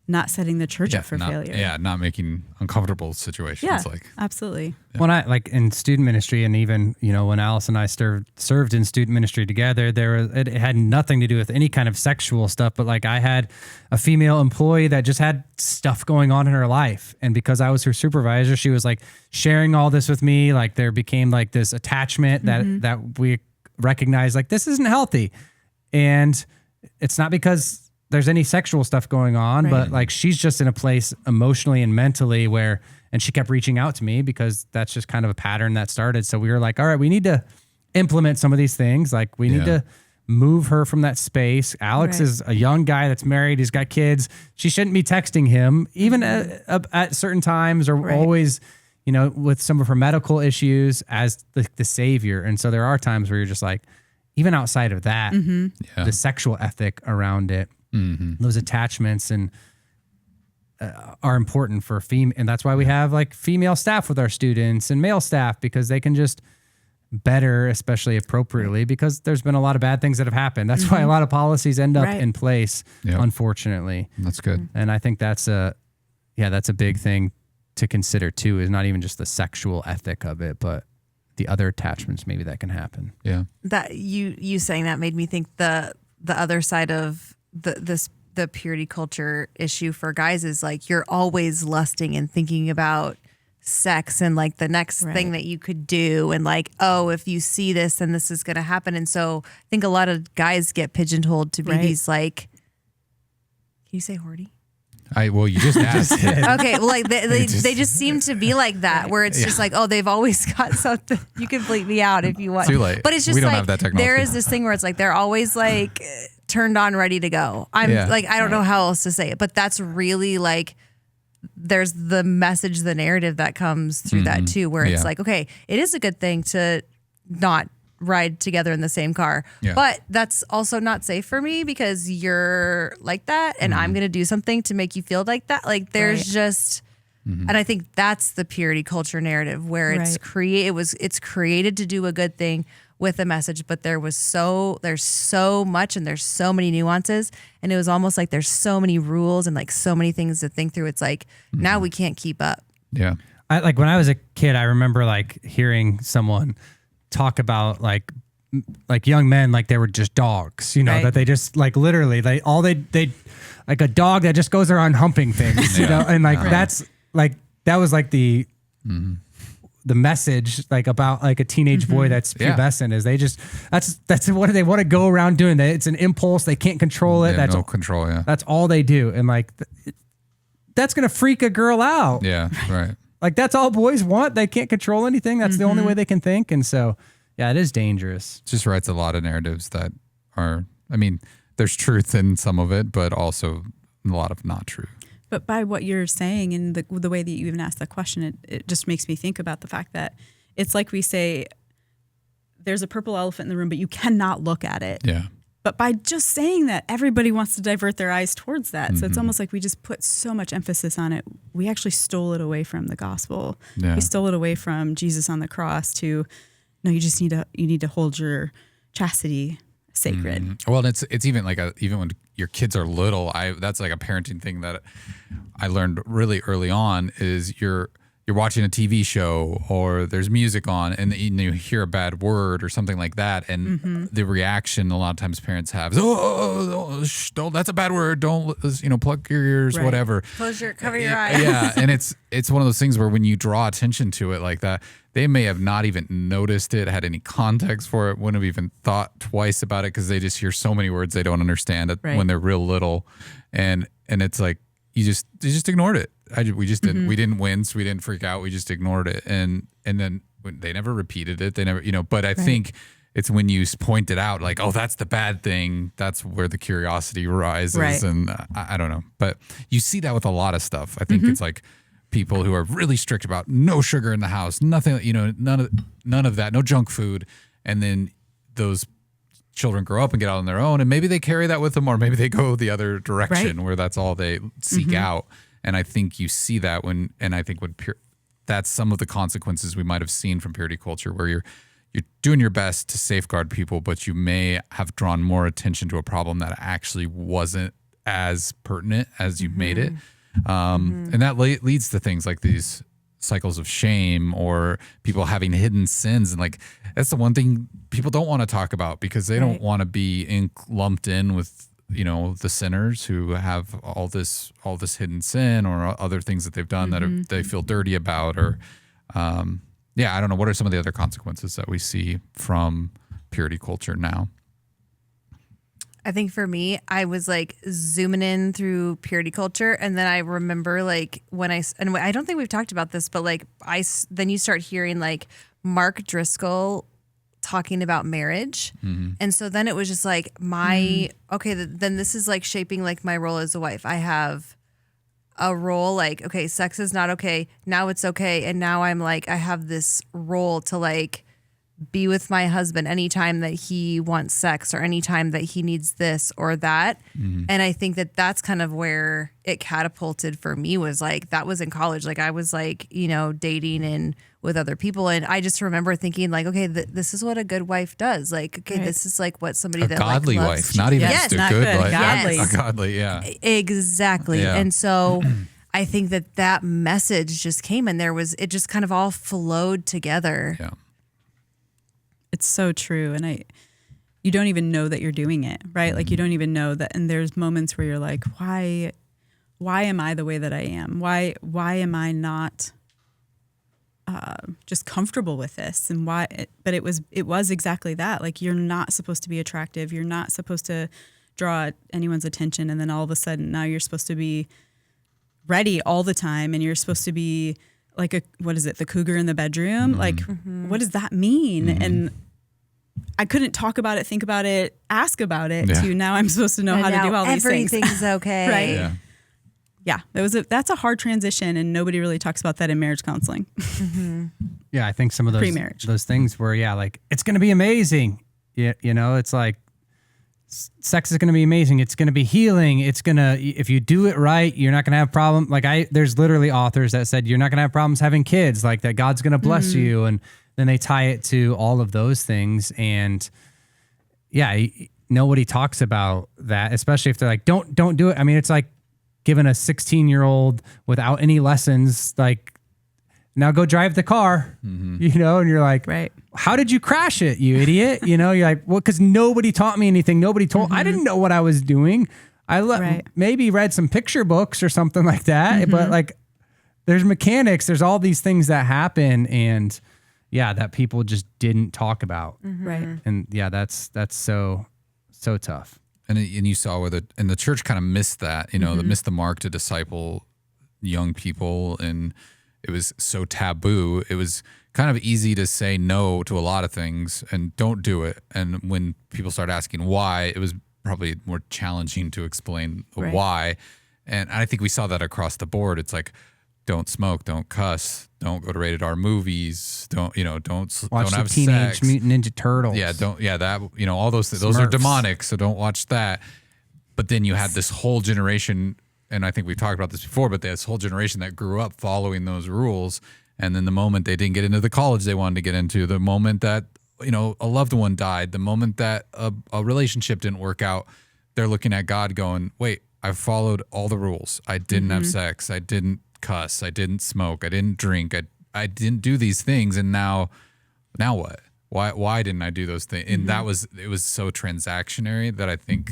not setting the church up for failure. Yeah, not making uncomfortable situations. Yeah, like absolutely. When I like in student ministry, and even when Alice and I served in student ministry together, it had nothing to do with any kind of sexual stuff. But like I had a female employee that just had stuff going on in her life, and because I was her supervisor, she was like sharing all this with me. Like there became like this attachment that we recognized, like this isn't healthy, and it's not because there's any sexual stuff going on, but like she's just in a place emotionally and mentally and she kept reaching out to me because that's just kind of a pattern that started. So we were like, all right, we need to implement some of these things. Like we need to move her from that space. Alex is a young guy that's married. He's got kids. She shouldn't be texting him even at certain times or always, with some of her medical issues as the savior. And so there are times where you're just like, even outside of that, the sexual ethic around it, those attachments and are important for female, and that's why we have like female staff with our students and male staff, because they can just better, especially appropriately, because there's been a lot of bad things that have happened. That's why a lot of policies end up in place, unfortunately. That's good. And I think that's a big thing to consider too, is not even just the sexual ethic of it, but the other attachments maybe that can happen. Yeah. That you saying that made me think the other side of the purity culture issue for guys is like you're always lusting and thinking about sex and like the next thing that you could do, and like, oh, if you see this then this is going to happen. And so I think a lot of guys get pigeonholed to be these like, can you say horny? You just asked. Okay, well, like they just seem to be like that, where it's just like, oh, they've always got something. You can bleep me out if you want. Too late. But it's just we don't like have that technology. there is this thing where it's like they're always like turned on, ready to go. I'm like, I don't know how else to say it, but that's really like there's the message, the narrative that comes through that too, where it's like, okay, it is a good thing to not ride together in the same car, but that's also not safe for me because you're like that, and I'm going to do something to make you feel like that. Like there's just, and I think that's the purity culture narrative, where it's created to do a good thing with a message, but there's so much and there's so many nuances, and it was almost like there's so many rules and like so many things to think through. It's like now we can't keep up. Yeah. Like when I was a kid, I remember like hearing someone talk about like young men like they were just dogs, that they just like literally they like a dog that just goes around humping things, and like that's like that was like the the message like about like a teenage boy that's pubescent is they just that's what they want to go around doing. It's an impulse. They can't control it. That's no control. Yeah. That's all they do. And like that's going to freak a girl out. Yeah. Right. Like that's all boys want. They can't control anything. That's the only way they can think. And so, yeah, it is dangerous. Just writes a lot of narratives that are, I mean, there's truth in some of it, but also a lot of not true. But by what you're saying and the way that you even asked that question, it just makes me think about the fact that it's like we say, there's a purple elephant in the room, but you cannot look at it. Yeah. But by just saying that, everybody wants to divert their eyes towards that. So it's almost like we just put so much emphasis on it. We actually stole it away from the gospel. Yeah. We stole it away from Jesus on the cross to, no, you just need to hold your chastity sacred. Well, it's even like even when your kids are little, that's like a parenting thing that I learned really early on is you're watching a TV show or there's music on and you hear a bad word or something like that. And the reaction a lot of times parents have is, don't, that's a bad word. Don't, plug your ears, whatever. Cover your eyes. Yeah. And it's one of those things where when you draw attention to it like that, they may have not even noticed it, had any context for it, wouldn't have even thought twice about it because they just hear so many words they don't understand when they're real little. And it's like, they just ignored it. We just didn't. We didn't wince. We didn't freak out. We just ignored it, and then they never repeated it. They never, But I think it's when you point it out, like, oh, that's the bad thing. That's where the curiosity rises, and I don't know. But you see that with a lot of stuff. I think it's like people who are really strict about no sugar in the house, nothing, none of that, no junk food, and then those children grow up and get out on their own, and maybe they carry that with them, or maybe they go the other direction where that's all they seek out. And I think you see that that's some of the consequences we might have seen from purity culture, where you're doing your best to safeguard people, but you may have drawn more attention to a problem that actually wasn't as pertinent as you made it. And that leads to things like these cycles of shame or people having hidden sins. And like, that's the one thing people don't want to talk about because they don't want to be lumped in with, the sinners who have all this hidden sin or other things that they've done that they feel dirty about, or, I don't know. What are some of the other consequences that we see from purity culture now? I think for me, I was like zooming in through purity culture. And then I remember like and I don't think we've talked about this, but like then you start hearing like Mark Driscoll talking about marriage. And so then it was just like then this is like shaping like my role as a wife. I have a role like, okay, sex is not okay. Now it's okay. And now I'm like, I have this role to like be with my husband anytime that he wants sex or anytime that he needs this or that. And I think that that's kind of where it catapulted for me, was like, that was in college. Like I was like, dating and with other people. And I just remember thinking like, okay, this is what a good wife does. Like, okay, this is like what somebody that godly like loves wife, not even yes, just a not good good, wife. godly. A godly, yeah. Exactly. Yeah. And so I think that message just came and it just kind of all flowed together. Yeah. It's so true. And you don't even know that you're doing it, right? Like you don't even know that. And there's moments where you're like, why am I the way that I am? Why am I not just comfortable with this? And but it was exactly that. Like, you're not supposed to be attractive. You're not supposed to draw anyone's attention. And then all of a sudden now you're supposed to be ready all the time. And you're supposed to be like the cougar in the bedroom? Like, what does that mean? And I couldn't talk about it, think about it, ask about it to now I'm supposed to know how to do all these things. Everything's okay. Right? Yeah. That's a hard transition, and nobody really talks about that in marriage counseling. Yeah, I think some of Pre-marriage. those things where, like, it's going to be amazing. Yeah, it's like sex is going to be amazing. It's going to be healing. It's going to, if you do it right, you're not going to have problem. Like there's literally authors that said, you're not going to have problems having kids, like that God's going to bless you. And then they tie it to all of those things. And nobody talks about that, especially if they're like, don't do it. I mean, it's like giving a 16-year-old without any lessons, like, now go drive the car, and you're like, right. How did you crash it, you idiot? You're like, well, because nobody taught me anything. Nobody told, I didn't know what I was doing. I maybe read some picture books or something like that, but like, there's mechanics, there's all these things that happen, and that people just didn't talk about. Right. And that's so tough. And you saw where the church kind of missed that, that missed the mark to disciple young people, and it was so taboo. It was kind of easy to say no to a lot of things and don't do it. And when people start asking why, it was probably more challenging to explain the why. And I think we saw that across the board. It's like, don't smoke, don't cuss, don't go to rated R movies, don't Watch have the Teenage sex. Mutant Ninja Turtles. All those things. Those are demonic, so don't watch that. But then you had this whole generation, and I think we've talked about this before, but this whole generation that grew up following those rules. And then the moment they didn't get into the college they wanted to get into, the moment that, a loved one died, the moment that a relationship didn't work out, they're looking at God going, wait, I followed all the rules. I didn't have sex. I didn't cuss. I didn't smoke. I didn't drink. I didn't do these things. And now what? Why didn't I do those things? And it was so transactionary that I think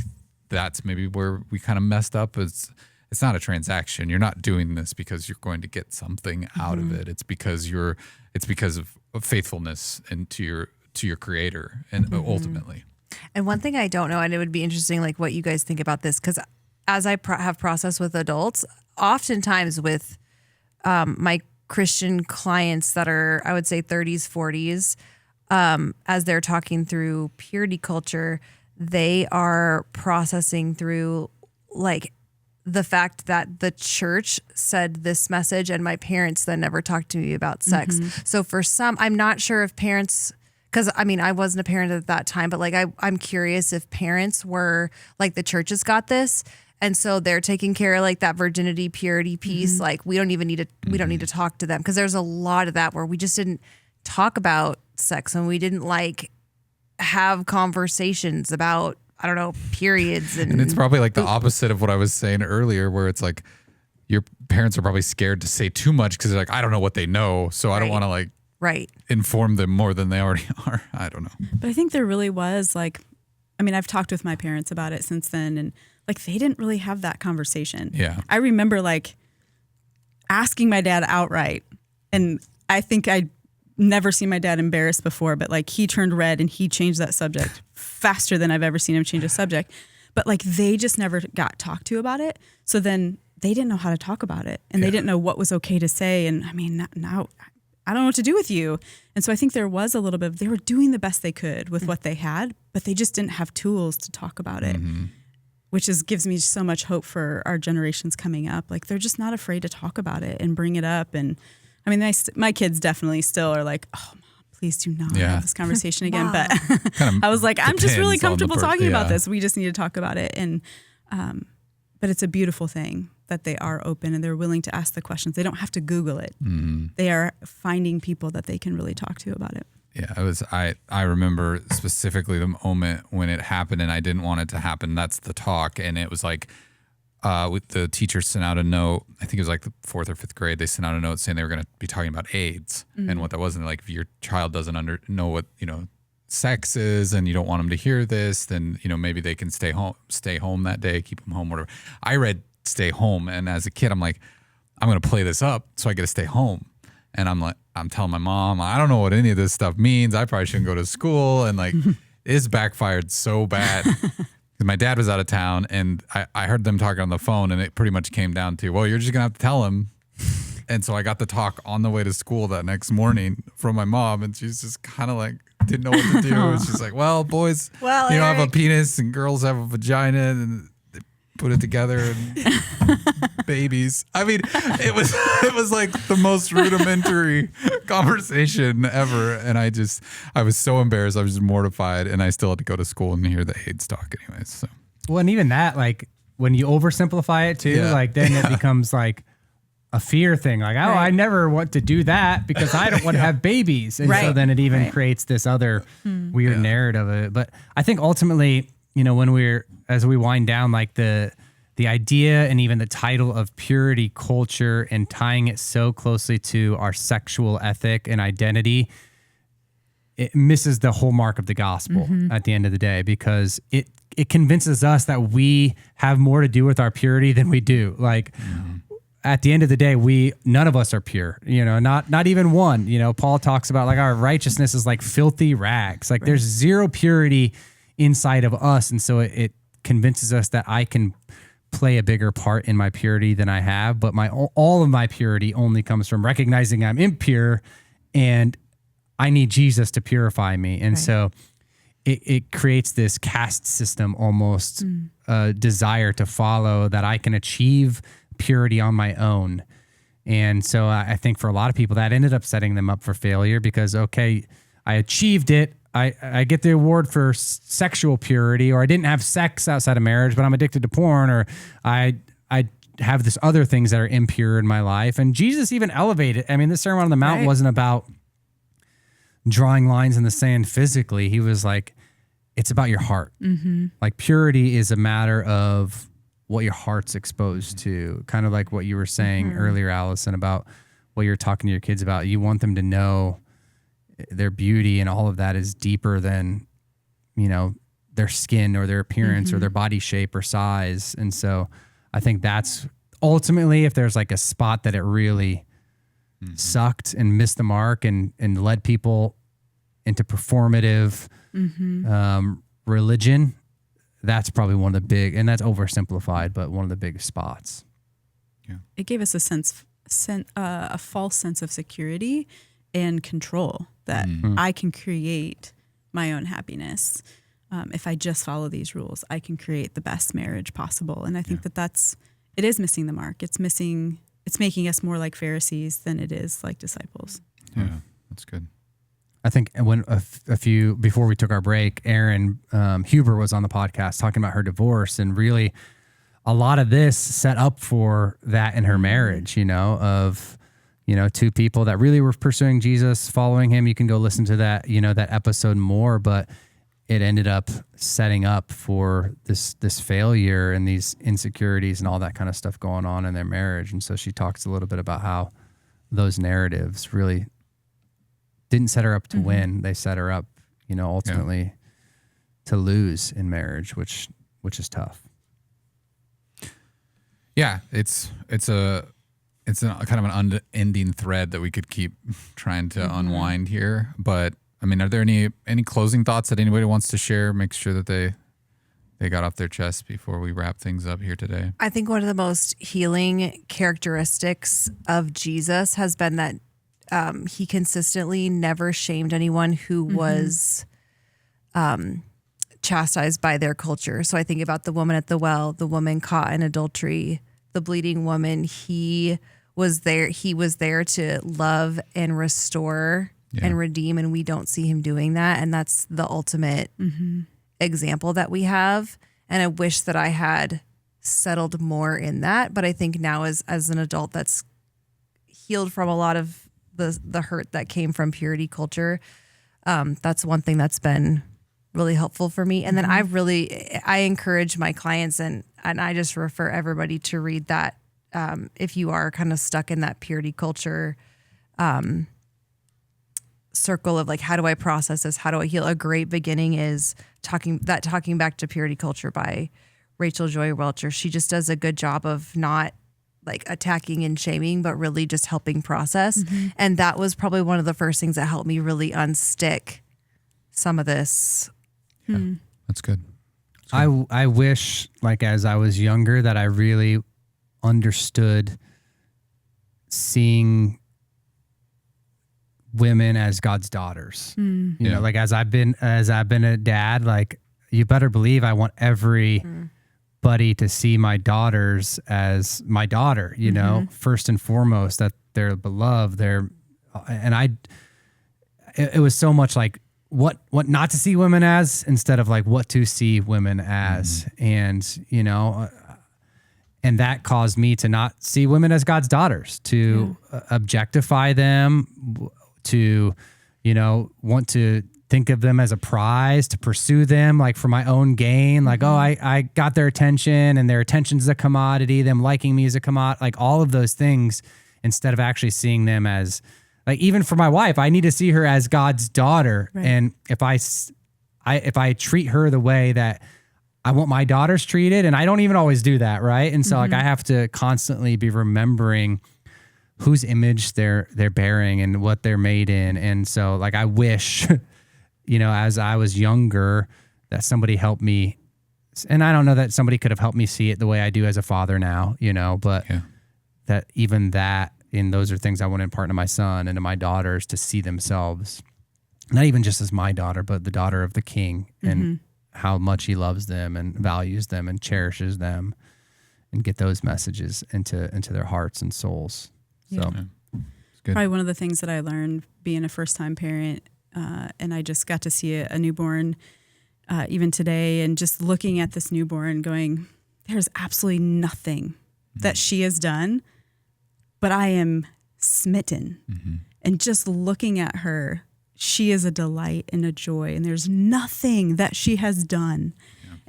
that's maybe where we kind of messed up. It's not a transaction. You're not doing this because you're going to get something out of it. It's because of faithfulness and to your creator and ultimately. And one thing I don't know, and it would be interesting, like what you guys think about this, because as I have processed with adults, oftentimes with my Christian clients that are, I would say 30s, 40s, as they're talking through purity culture, they are processing through like the fact that the church said this message and my parents then never talked to me about sex. So for some, I'm not sure if parents, because I wasn't a parent at that time, but like I'm curious if parents were like, the church has got this, and so they're taking care of like that virginity purity piece. Like we don't need to talk to them, because there's a lot of that where we just didn't talk about sex and we didn't like have conversations about, I don't know, periods. And it's probably like the opposite of what I was saying earlier, where it's like your parents are probably scared to say too much because they're like, I don't know what they know, so I don't want to like inform them more than they already are. I don't know. But I think there really was like, I've talked with my parents about it since then, and like they didn't really have that conversation. Yeah. I remember like asking my dad outright, and I think I'd never seen my dad embarrassed before, but like he turned red and he changed that subject faster than I've ever seen him change a subject. But like they just never got talked to about it. So then they didn't know how to talk about it, and they didn't know what was okay to say. And now I don't know what to do with you. And so I think there was a little bit of, they were doing the best they could with what they had, but they just didn't have tools to talk about it, which gives me so much hope for our generations coming up. Like they're just not afraid to talk about it and bring it up. And my kids definitely still are like, oh, Mom, please do not have this conversation again. But I was like, I'm just really comfortable talking about this. We just need to talk about it. And, but it's a beautiful thing that they are open and they're willing to ask the questions. They don't have to Google it. They are finding people that they can really talk to about it. Yeah, I remember specifically the moment when it happened and I didn't want it to happen. That's the talk. And it was like, the teacher sent out a note. I think it was like the 4th or 5th grade. They sent out a note saying they were going to be talking about AIDS and what that was. And like, if your child doesn't know what, sex is, and you don't want them to hear this, then, maybe they can stay home that day, keep them home, whatever. I read stay home. And as a kid, I'm like, I'm going to play this up so I get to stay home. And I'm telling my mom, I don't know what any of this stuff means. I probably shouldn't go to school. And like, it's backfired so bad. My dad was out of town, and I heard them talking on the phone, and it pretty much came down to, well, you're just going to have to tell him. And so I got the talk on the way to school that next morning from my mom, and she's just kind of like, didn't know what to do. And she's like, well, boys, have a penis, and girls have a vagina, and they put it together, and babies. It was like the most rudimentary conversation ever. And I was so embarrassed. I was just mortified, and I still had to go to school and hear the AIDS talk anyways. So. Well, and even that, like when you oversimplify it too, like then it becomes like a fear thing. Like, I never want to do that because I don't want to have babies. And so then it even creates this other weird narrative of it. But I think ultimately, when as we wind down, like the idea and even the title of purity culture and tying it so closely to our sexual ethic and identity, it misses the whole mark of the gospel at the end of the day, because it convinces us that we have more to do with our purity than we do. Like at the end of the day, none of us are pure, not even one. Paul talks about like our righteousness is like filthy rags. Like there's zero purity inside of us. And so it convinces us that I can play a bigger part in my purity than I have. But all of my purity only comes from recognizing I'm impure and I need Jesus to purify me. And so it creates this caste system, almost a desire to follow that I can achieve purity on my own. And so I think for a lot of people that ended up setting them up for failure because, okay, I achieved it. I get the award for sexual purity, or I didn't have sex outside of marriage, but I'm addicted to porn, or I have this other things that are impure in my life. And Jesus even elevated. I mean, the Sermon on the Mount wasn't about drawing lines in the sand physically. He was like, it's about your heart. Like purity is a matter of what your heart's exposed to, kind of like what you were saying earlier, Allison, about what you're talking to your kids about. You want them to know their beauty and all of that is deeper than, their skin or their appearance or their body shape or size. And so I think that's ultimately, if there's like a spot that it really sucked and missed the mark and led people into performative religion, that's probably one of the big, and that's oversimplified, but one of the biggest spots. Yeah. It gave us a false sense of security and control that I can create my own happiness. If I just follow these rules, I can create the best marriage possible. And I think it is missing the mark. It's making us more like Pharisees than it is like disciples. Yeah, that's good. I think when before we took our break, Erin Huber was on the podcast talking about her divorce, and really a lot of this set up for that in her marriage, of two people that really were pursuing Jesus, following him. You can go listen to that, that episode more, but it ended up setting up for this failure and these insecurities and all that kind of stuff going on in their marriage. And so she talks a little bit about how those narratives really didn't set her up to win. They set her up, ultimately to lose in marriage, which is tough. Yeah, it's a kind of an unending thread that we could keep trying to unwind here. But I mean, are there any closing thoughts that anybody wants to share? Make sure that they got off their chest before we wrap things up here today. I think one of the most healing characteristics of Jesus has been that he consistently never shamed anyone who was chastised by their culture. So I think about the woman at the well, the woman caught in adultery, the bleeding woman. He was there to love and restore and redeem, and we don't see him doing that. And that's the ultimate example that we have. And I wish that I had settled more in that. But I think now as an adult that's healed from a lot of the hurt that came from purity culture, that's one thing that's been really helpful for me. And then I encourage my clients and I just refer everybody to read that if you are kind of stuck in that purity culture circle of like, how do I process this? How do I heal? A great beginning is talking back to purity culture by Rachel Joy Welcher. She just does a good job of not like attacking and shaming, but really just helping process. And that was probably one of the first things that helped me really unstick some of this. Yeah, that's good. I wish, like, as I was younger, that I really understood seeing women as God's daughters. You know, like as I've been a dad, like you better believe I want everybody to see my daughters as my daughter, you know, first and foremost, that they're beloved, it was so much like what not to see women as instead of like what to see women as. And, you know, and that caused me to not see women as God's daughters, to objectify them, to, you know, want to think of them as a prize, to pursue them like for my own gain. Like, oh, I got their attention and their attention's a commodity, them liking me is a commodity, like all of those things, instead of actually seeing them as, like, even for my wife, I need to see her as God's daughter. Right. And if I treat her the way that I want my daughters treated, and I don't even always do that, right? And so like I have to constantly be remembering whose image they're bearing and what they're made in. And so like I wish, as I was younger, that somebody helped me. And I don't know that somebody could have helped me see it the way I do as a father now, but that even that, and those are things I want to impart to my son and to my daughters, to see themselves, not even just as my daughter, but the daughter of the King, and how much he loves them and values them and cherishes them, and get those messages into their hearts and souls. So It's good. Probably one of the things that I learned being a first-time parent, and I just got to see a newborn even today, and just looking at this newborn going, there's absolutely nothing that she has done, but I am smitten. And just looking at her, she is a delight and a joy, and there's nothing that she has done.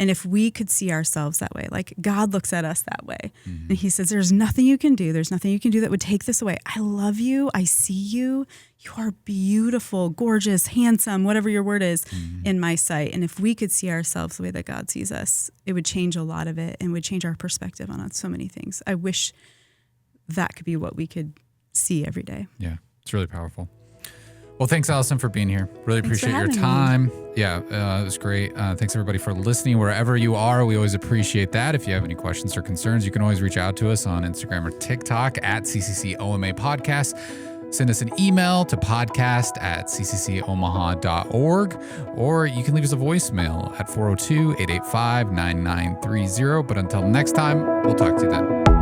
And if we could see ourselves that way, like God looks at us that way, and he says, there's nothing you can do. There's nothing you can do that would take this away. I love you. I see you. You are beautiful, gorgeous, handsome, whatever your word is in my sight. And if we could see ourselves the way that God sees us, it would change a lot of it and would change our perspective on so many things. I wish that could be what we could see every day. Yeah, it's really powerful. Well, thanks, Allison, for being here. Really Thanks for appreciate your having me. time. Yeah, it was great. Thanks, everybody, for listening. Wherever you are, we always appreciate that. If you have any questions or concerns, you can always reach out to us on Instagram or TikTok at CCCOMA Podcast. Send us an email to podcast@cccomaha.org, or you can leave us a voicemail at 402-885-9930. But until next time, we'll talk to you then.